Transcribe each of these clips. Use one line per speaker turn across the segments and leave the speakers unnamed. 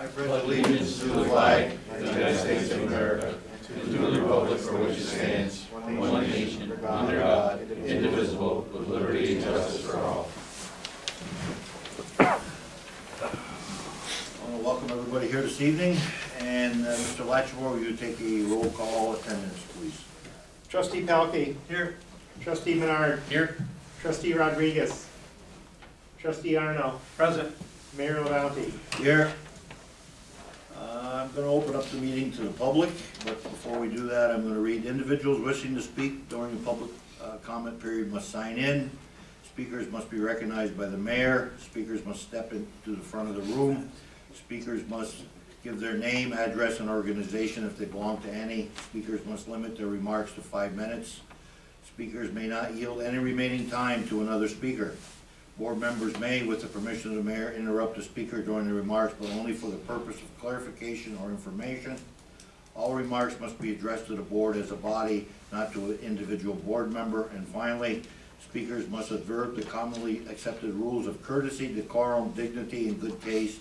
I pledge allegiance to the flag of the United States of America, and to the republic for which it stands, one nation, under God, indivisible, with liberty and justice for all.
I want to welcome everybody here this evening, and Mr. Latchmore, will you take a roll call attendance, please?
Trustee Pelkey.
Here.
Trustee Menard.
Here.
Trustee Rodriguez. Trustee Arno.
Present.
Mayor LaBounty.
Here. I'm going to open up the meeting to the public, but before we do that, I'm going to read individuals wishing to speak during the public comment period must sign in. Speakers must be recognized by the mayor. Speakers must step into the front of the room. Speakers must give their name, address, and organization if they belong to any. Speakers must limit their remarks to 5 minutes. Speakers may not yield any remaining time to another speaker. Board members may, with the permission of the mayor, interrupt the speaker during the remarks, but only for the purpose of clarification or information. All remarks must be addressed to the board as a body, not to an individual board member. And finally, speakers must observe the commonly accepted rules of courtesy, decorum, dignity, and good taste.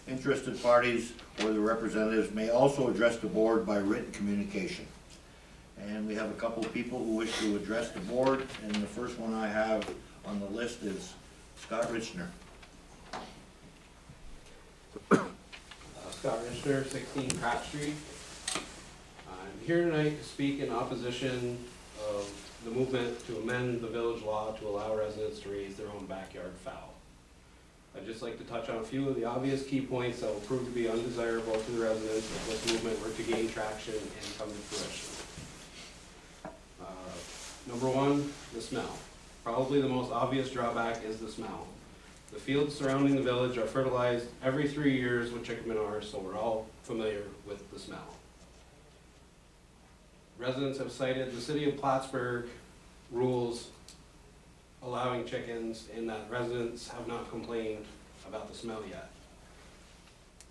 Interested parties or their representatives may also address the board by written communication. And we have a couple of people who wish to address the board, and the first one I have on the list is Scott Richner.
Scott Richner, 16 Pratt Street. I'm here tonight to speak in opposition of the movement to amend the village law to allow residents to raise their own backyard fowl. I'd just like to touch on a few of the obvious key points that will prove to be undesirable to the residents if this movement were to gain traction and come to fruition. Number one, the smell. Probably the most obvious drawback is the smell. The fields surrounding the village are fertilized every 3 years with chicken manure, so we're all familiar with the smell. Residents have cited the city of Plattsburgh rules allowing chickens, and that residents have not complained about the smell yet.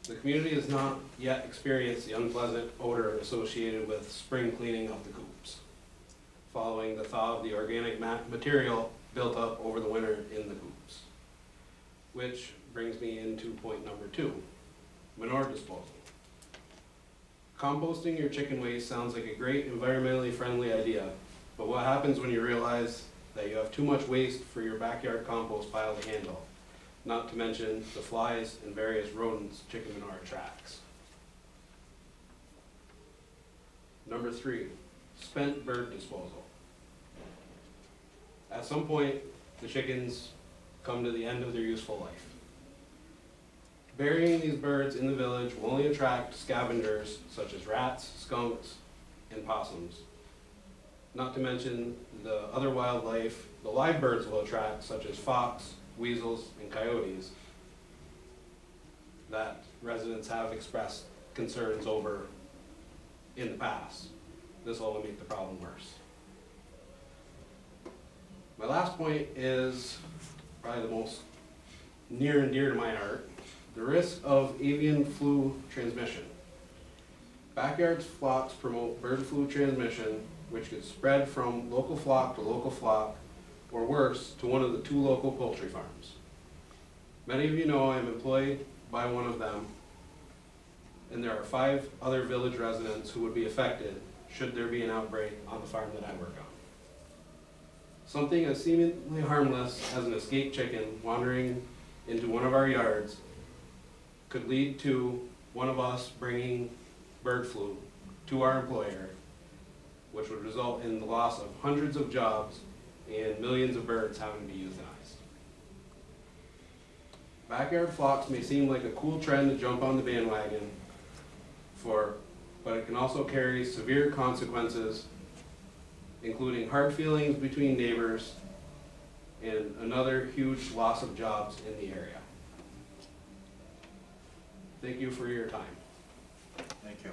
The community has not yet experienced the unpleasant odor associated with spring cleaning of the coops, following the thaw of the organic material built up over the winter in the coops. Which brings me into point number 2, manure disposal. Composting your chicken waste sounds like a great environmentally friendly idea, but what happens when you realize that you have too much waste for your backyard compost pile to handle, not to mention the flies and various rodents chicken manure attracts. Number 3, spent bird disposal. At some point, the chickens come to the end of their useful life. Burying these birds in the village will only attract scavengers such as rats, skunks, and possums. Not to mention the other wildlife the live birds will attract, such as fox, weasels, and coyotes, that residents have expressed concerns over in the past. This will only make the problem worse. My last point is probably the most near and dear to my heart, the risk of avian flu transmission. Backyard flocks promote bird flu transmission, which could spread from local flock to local flock, or worse, to one of the 2 local poultry farms. Many of you know I am employed by one of them, and there are 5 other village residents who would be affected should there be an outbreak on the farm that I work on. Something as seemingly harmless as an escaped chicken wandering into one of our yards could lead to one of us bringing bird flu to our employer, which would result in the loss of hundreds of jobs and millions of birds having to be euthanized. Backyard flocks may seem like a cool trend to jump on the bandwagon for, but it can also carry severe consequences, including hard feelings between neighbors and another huge loss of jobs in the area. Thank you for your time.
Thank you.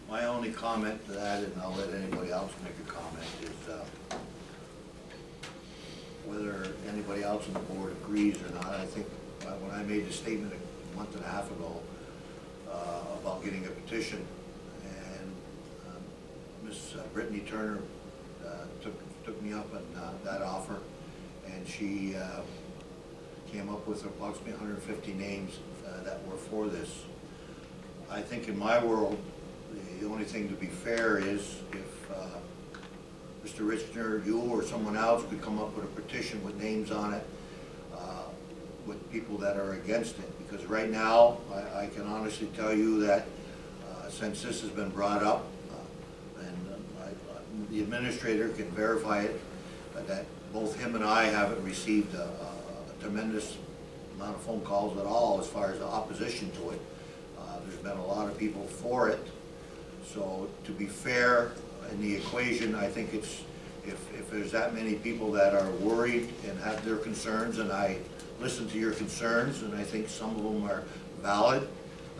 My only comment to that, and I'll let anybody else make a comment, is whether anybody else on the board agrees or not. I think when I made the statement a month and a half ago about getting a petition, and Miss Brittany Turner took me up on that offer, and she came up with approximately 150 names that were for this. I think in my world, the only thing to be fair is if Mr. Richner, you or someone else could come up with a petition with names on it, with people that are against it. Because right now, I can honestly tell you that since this has been brought up, and the administrator can verify it, that both him and I haven't received a tremendous amount of phone calls at all as far as the opposition to it. There's been a lot of people for it. So to be fair in the equation, I think it's, if there's that many people that are worried and have their concerns, and I listen to your concerns, and I think some of them are valid,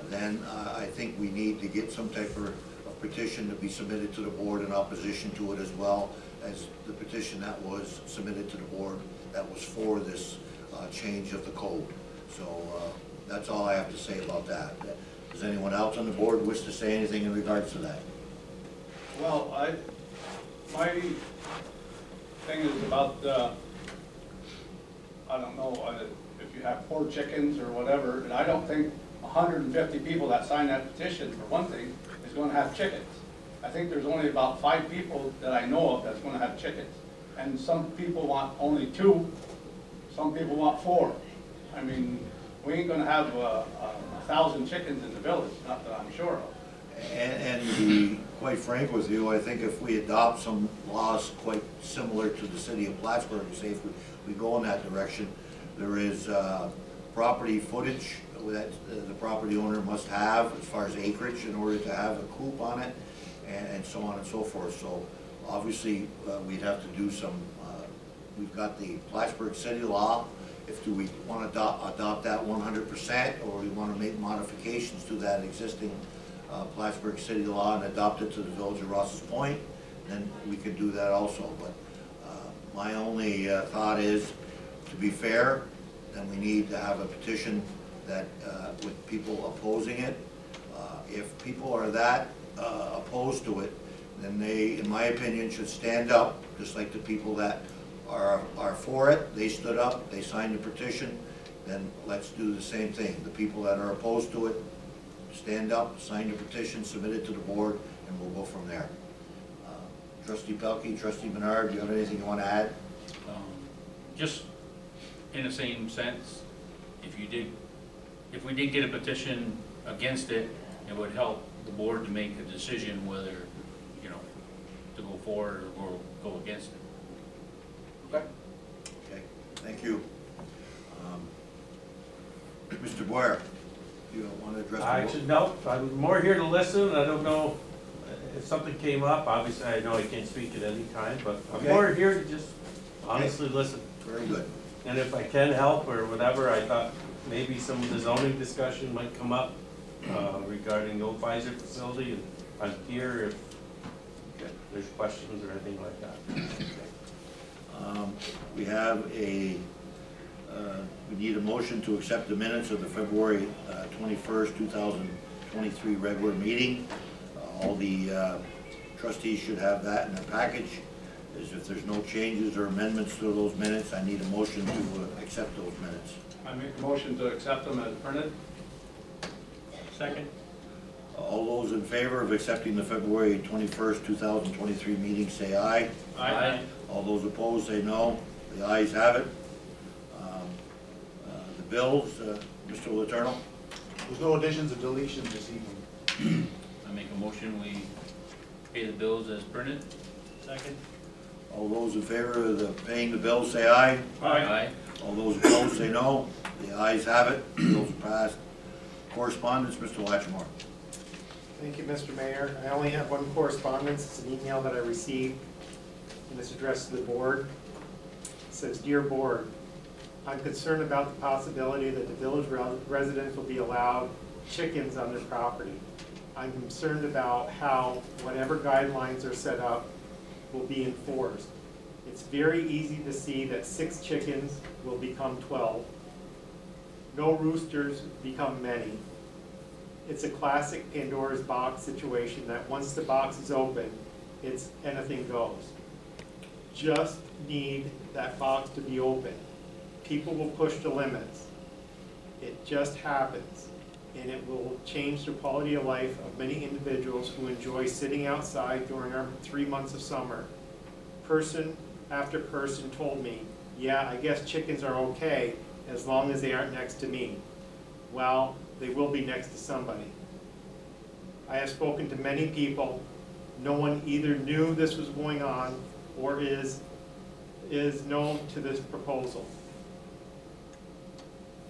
then I think we need to get some type of petition to be submitted to the board in opposition to it, as well as the petition that was submitted to the board that was for this change of the code. So that's all I have to say about that. Does anyone else on the board wish to say anything in regards to that?
Well, my thing is about, I don't know, if you have 4 chickens or whatever, and I don't think 150 people that signed that petition, for one thing, is gonna have chickens. I think there's only about 5 people that I know of that's gonna have chickens. And some people want only 2, some people want 4. I mean, we ain't gonna have 1,000 chickens in the village, not that I'm sure of.
And to be quite frank with you, I think if we adopt some laws quite similar to the city of Plattsburgh, say if we go in that direction, there is property footage that the property owner must have as far as acreage in order to have a coop on it, and so on and so forth. So obviously we'd have to do some, we've got the Plattsburgh city law. If do we want to adopt that 100%, or we want to make modifications to that existing Plattsburgh city law and adopt it to the village of Rouses Point, then we could do that also. But my only thought is, to be fair, then we need to have a petition that with people opposing it. If people are that opposed to it, then they, in my opinion, should stand up, just like the people that are for it. They stood up, they signed the petition, then let's do the same thing. The people that are opposed to it, stand up, sign the petition, submit it to the board, and we'll go from there. Trustee Pelkey, Trustee Menard, do you have anything you want to add?
Just in the same sense, if we did get a petition against it, it would help the board to make a decision whether, you know, to go forward or go against it.
Okay.
Okay, thank you. Mr. Boyer, you want to address the board?
Actually, no, I'm more here to listen. I don't know if something came up. Obviously, I know I can't speak at any time, but I'm
Okay.
more here to just honestly listen.
Very good.
And if I can help or whatever, I thought maybe some of the zoning discussion might come up regarding the old Pfizer facility, and I'm here if there's questions or anything like that.
We have we need a motion to accept the minutes of the February 21st, 2023 regular meeting. All the trustees should have that in their package. If there's no changes or amendments to those minutes, I need a motion to accept those minutes.
I make a motion to accept them as printed.
Second.
All those in favor of accepting the February 21st, 2023 meeting, say aye.
Aye.
All those opposed, say no. The ayes have it. The bills, Mr. Letourneau?
There's no additions or deletions this evening.
I make a motion, we pay the bills as printed. Second.
All those in favor of the paying the bills, say aye.
Aye.
All those opposed, say no. The ayes have it. Bills are passed. Correspondence, Mr. Latchmore.
Thank you, Mr. Mayor. I only have one correspondence. It's an email that I received, and it's addressed to the board. It says, "Dear Board, I'm concerned about the possibility that the village residents will be allowed chickens on their property. I'm concerned about how whatever guidelines are set up will be enforced. It's very easy to see that 6 chickens will become 12. No roosters become many. It's a classic Pandora's box situation that once the box is open, it's anything goes. Just need that box to be open. People will push the limits. It just happens. And it will change the quality of life of many individuals who enjoy sitting outside during our 3 months of summer. Person after person told me, yeah, I guess chickens are okay as long as they aren't next to me. Well, they will be next to somebody. I have spoken to many people. No one either knew this was going on or is known to this proposal.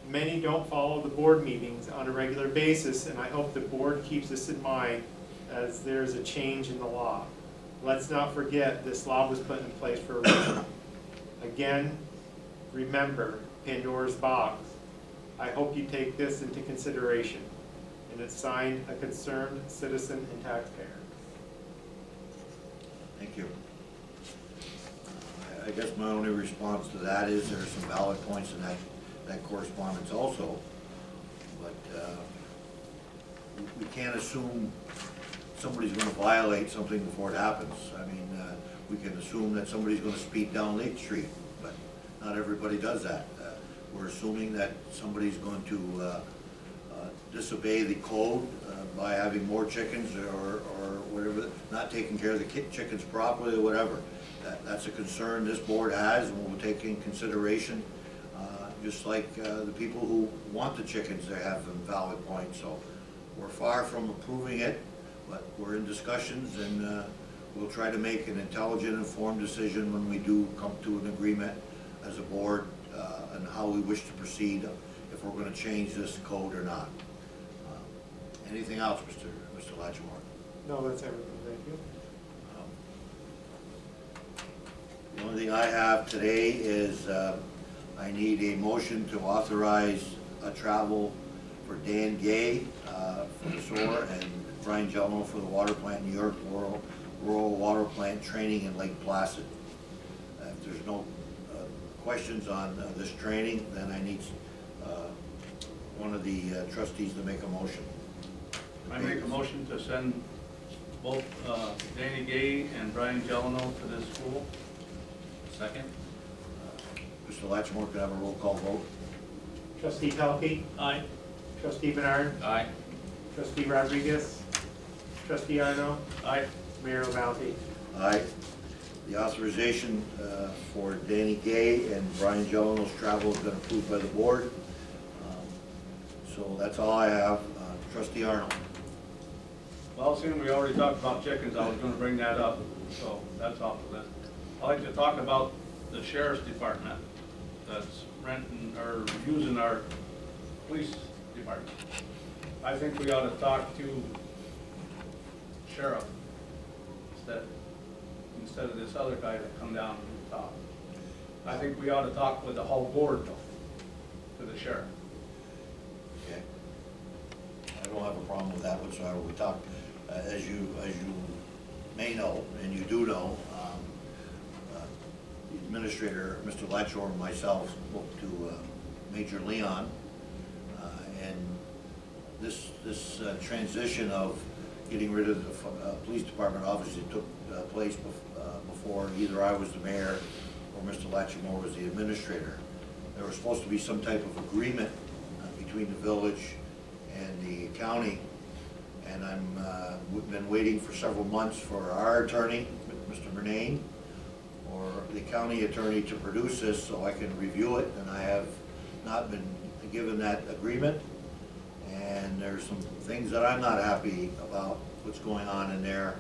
Many don't follow the board meetings on a regular basis, and I hope the board keeps this in mind as there's a change in the law. Let's not forget this law was put in place for a reason. Again, remember Pandora's box. I hope you take this into consideration. And it's signed a concerned citizen and taxpayer.
Thank you. I guess my only response to that is there are some valid points in that correspondence also, but we can't assume somebody's going to violate something before it happens. I mean, we can assume that somebody's going to speed down Lake Street, but not everybody does that. We're assuming that somebody's going to disobey the code by having more chickens or whatever, not taking care of the chickens properly or whatever. That's a concern this board has, and we'll take in consideration. Just like the people who want the chickens, they have a valid point. So we're far from approving it, but we're in discussions, and we'll try to make an intelligent, informed decision when we do come to an agreement as a board on how we wish to proceed, if we're going to change this code or not. Anything else, Mr. Latchmore?
No, that's everything. Thank you.
The only thing I have today is I need a motion to authorize a travel for Dan Gay for the SOAR and Brian Jelmo for the water plant, New York Rural Water Plant Training in Lake Placid. If there's no questions on this training, then I need one of the trustees to make a motion.
I make a motion to send both Danny Gay and Brian Jeleno to this school. Second.
Mr. Latchmore, could I have a roll call vote?
Trustee Pelkey?
Aye.
Trustee Bernard?
Aye.
Trustee Rodriguez? Trustee Arno?
Aye.
Mayor LaMounty?
Aye. The authorization for Danny Gay and Brian Jeleno's travel has been approved by the board. So that's all I have. Trustee Arnold.
Well, seeing we already talked about chickens, I was gonna bring that up, so that's off the list. I'd like to talk about the sheriff's department that's renting or using our police department. I think we ought to talk to sheriff instead of this other guy that come down and talk. I think we ought to talk with the whole board though, to the sheriff.
Okay. I don't have a problem with that whatsoever. We talked, as you may know, and you do know, the administrator, Mr. Latchmore, and myself spoke to Major Leon, and this transition of getting rid of the police department obviously took place before either I was the mayor or Mr. Latchmore was the administrator. There was supposed to be some type of agreement between the village and the county, and we've been waiting for several months for our attorney, Mr. Bernane, or the county attorney to produce this so I can review it, and I have not been given that agreement. And there's some things that I'm not happy about what's going on in there.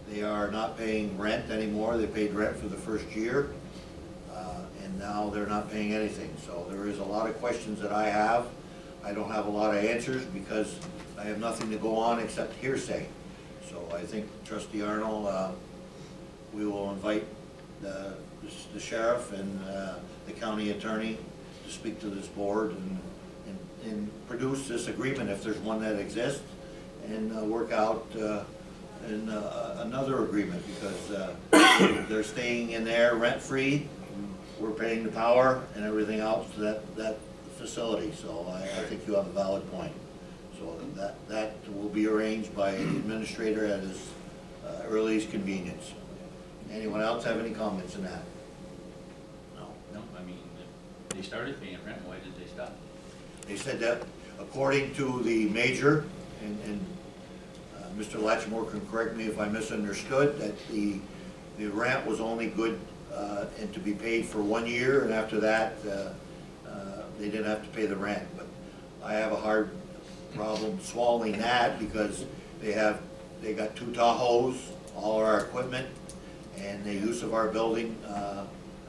They are not paying rent anymore. They paid rent for the first year, and now they're not paying anything. So there is a lot of questions that I have. I don't have a lot of answers because I have nothing to go on except hearsay. So I think, Trustee Arnold, we will invite the sheriff and the county attorney to speak to this board and produce this agreement if there's one that exists, and work out another agreement, because they're staying in there rent-free. We're paying the power and everything else to that facility, so I think you have a valid point. So that will be arranged by the administrator at his earliest convenience. Anyone else have any comments on that? No.
No, I mean, they started paying rent, why did they stop?
They said that according to the major, and Mr. Latchmore can correct me if I misunderstood, that the rent was only good and to be paid for 1 year, and after that, they didn't have to pay the rent. But I have a hard problem swallowing that because they got 2 Tahoes, all our equipment, and the use of our building.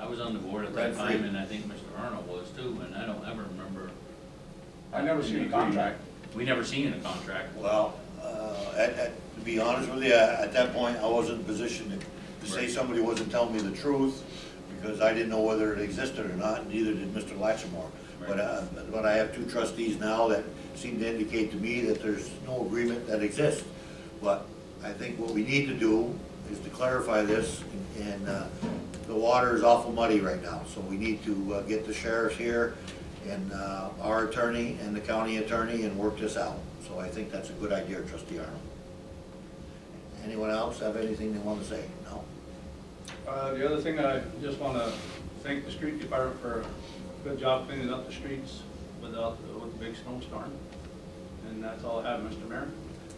I was on the board at that
Rent-free.
time, and I think Mr. Arnold was too, and I don't ever remember.
I never seen a contract.
We never seen a contract.
Well, to be honest with you, at that point, I wasn't in a position to say
Right.
somebody wasn't telling me the truth, because I didn't know whether it existed or not, and neither did Mr. Latchmore. But I have 2 trustees now that seem to indicate to me that there's no agreement that exists. But I think what we need to do is to clarify this, and the water is awful muddy right now, so we need to get the sheriffs here, and our attorney and the county attorney, and work this out. So I think that's a good idea, Trustee Arnold. Anyone else have anything they want to say? No?
The other thing, I just want to thank the street department for a good job cleaning up the streets with the big snowstorm. And that's all I have, Mr. Mayor.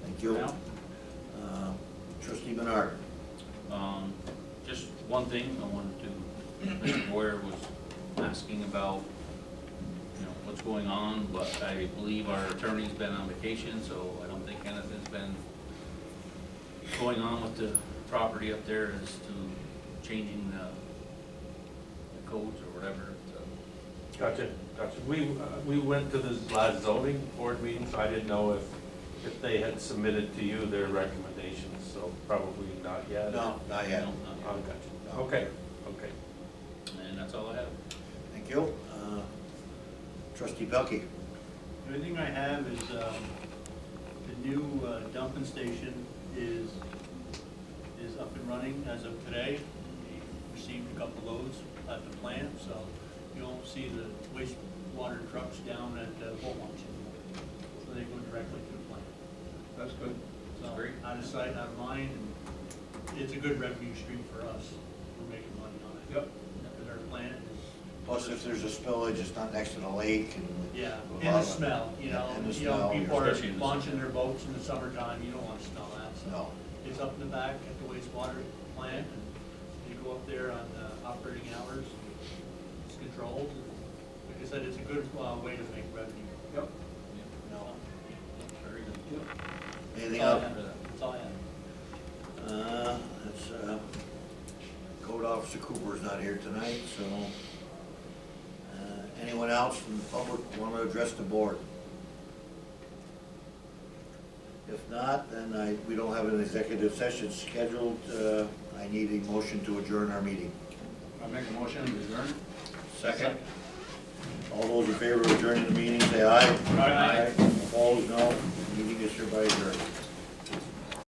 Thank you.
Now?
Trustee Menard.
Just one thing I wanted to, Mr. Boyer was asking about, you know, what's going on, but I believe our attorney's been on vacation, so I don't think anything's been going on with the property up there as to changing the codes or whatever, so.
Gotcha. We went to this last zoning board meeting, so I didn't know if they had submitted to you their recommendations, so probably not yet.
No, not yet.
No,
Oh, gotcha. Okay.
And that's all I have.
Thank you. Trustee Pelkey.
The only thing I have is, the new dumping station is up and running as of today. We received a couple loads at the plant, so you won't see the wastewater trucks down at Beaumont anymore. So they go directly to the plant.
That's good.
That's
So,
great.
out of sight, out of mind, and it's a good revenue stream for us. We're making money on it.
Yep.
Because our plant is,
Plus, if there's a spillage, it's not next to the lake and.
yeah,
a
and
lot
the
of-
smell, you know,
And the smell.
people are
Especially in the
launching
summer.
their boats in the summertime, you don't want to smell that, so.
No.
It's up in the back at the wastewater plant, and you go up there on operating hours, it's controlled. Like I said, it's a good way to make revenue.
Yep.
No.
Very good.
Anything
That's all I
else?
have. That's all I have.
That's, Code Officer Cooper's not here tonight, so, anyone else from the public want to address the board? If not, then we don't have an executive session scheduled. I need a motion to adjourn our meeting.
I make a motion to adjourn.
Second. All those in favor of adjourning the meeting, say aye.
Aye.
Opposed, no. Meeting is hereby adjourned.